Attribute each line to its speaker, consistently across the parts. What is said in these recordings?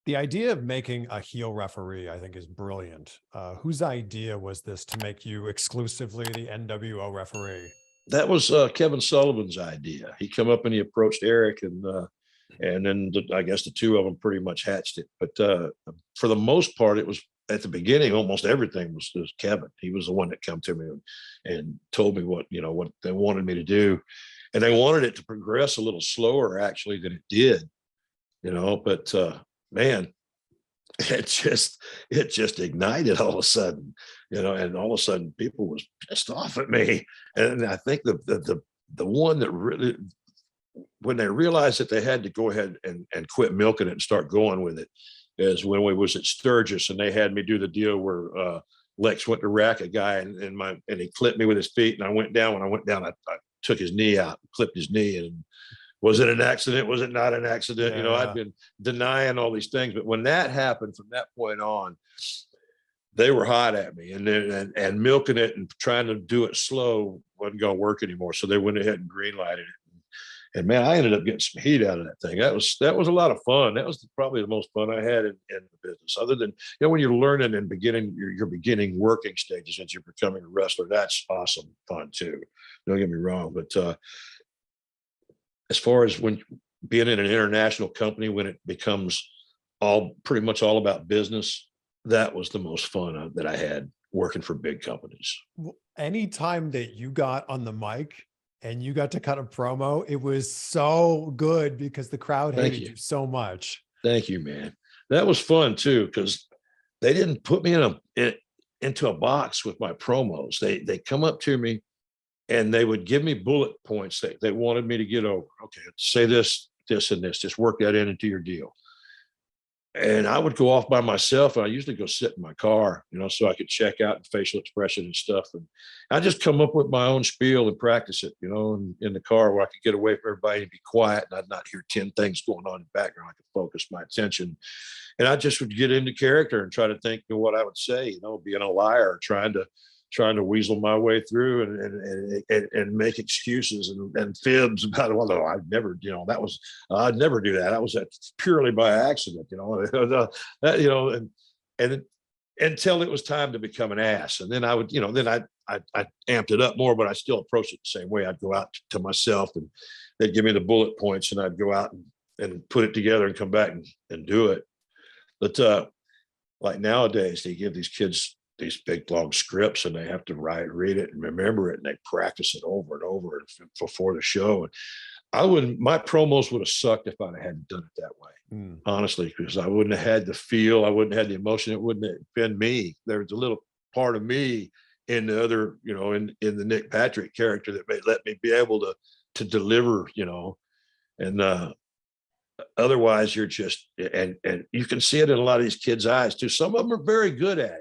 Speaker 1: The idea of making a heel referee, I think, is brilliant. Whose idea was this to make you exclusively the NWO referee?
Speaker 2: That was Kevin Sullivan's idea. He come up and he approached Eric, and then I guess the two of them pretty much hatched it. But for the most part, it was at the beginning. Almost everything was Kevin. He was the one that come to me and told me what they wanted me to do, and they wanted it to progress a little slower actually than it did. But man, it just ignited all of a sudden, and all of a sudden people was pissed off at me. And I think the one that really, when they realized that they had to go ahead and quit milking it and start going with it, is when we was at Sturgis and they had me do the deal where Lex went to rack a guy and he clipped me with his feet, and I went down. When I went down, I took his knee out, clipped his knee, and was it an accident? Was it not an accident?
Speaker 1: Yeah,
Speaker 2: I've been denying all these things, but when that happened, from that point on, they were hot at me, and milking it and trying to do it slow wasn't going to work anymore. So they went ahead and greenlighted it. And man, I ended up getting some heat out of that thing. That was a lot of fun. That was probably the most fun I had in the business. Other than when you're learning and beginning your beginning working stages as you're becoming a wrestler, that's awesome fun too. Don't get me wrong, but as far as when being in an international company, when it becomes pretty much all about business, that was the most fun that I had working for big companies.
Speaker 1: anytime that you got on the mic and you got to cut a promo, it was so good because the crowd
Speaker 2: Thank
Speaker 1: hated
Speaker 2: you.
Speaker 1: you so much.
Speaker 2: Thank you, man. That was fun too, because they didn't put me into a box with my promos. They come up to me and they would give me bullet points that they wanted me to get over. Okay, say this, this, and this. Just work that into your deal. And I would go off by myself, and I usually go sit in my car, so I could check out and facial expression and stuff. And I just come up with my own spiel and practice it, in the car where I could get away from everybody and be quiet, and I'd not hear 10 things going on in the background. I could focus my attention, and I just would get into character and try to think of what I would say, being a liar, trying to weasel my way through and make excuses and fibs about it. Well, no, I'd never, I'd never do that. That was purely by accident, and until it was time to become an ass. And then I would, then I amped it up more, but I still approached it the same way. I'd go out to myself and they'd give me the bullet points, and I'd go out and put it together and come back and do it. But like nowadays, they give these kids these big long scripts, and they have to read it and remember it, and they practice it over and over before the show. And my promos would have sucked if I'd hadn't done it that way, honestly, because I wouldn't have had the feel, I wouldn't have had the emotion. It wouldn't have been me. There was a little part of me in the other, in the Nick Patrick character that may let me be able to deliver, and otherwise you're just, and you can see it in a lot of these kids' eyes too. Some of them are very good at it,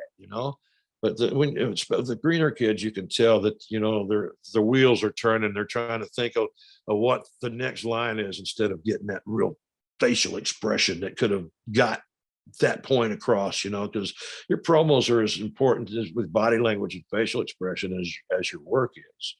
Speaker 2: but when it's the greener kids, you can tell that their wheels are turning. They're trying to think of what the next line is instead of getting that real facial expression that could have got that point across. Because your promos are as important with body language and facial expression as your work is.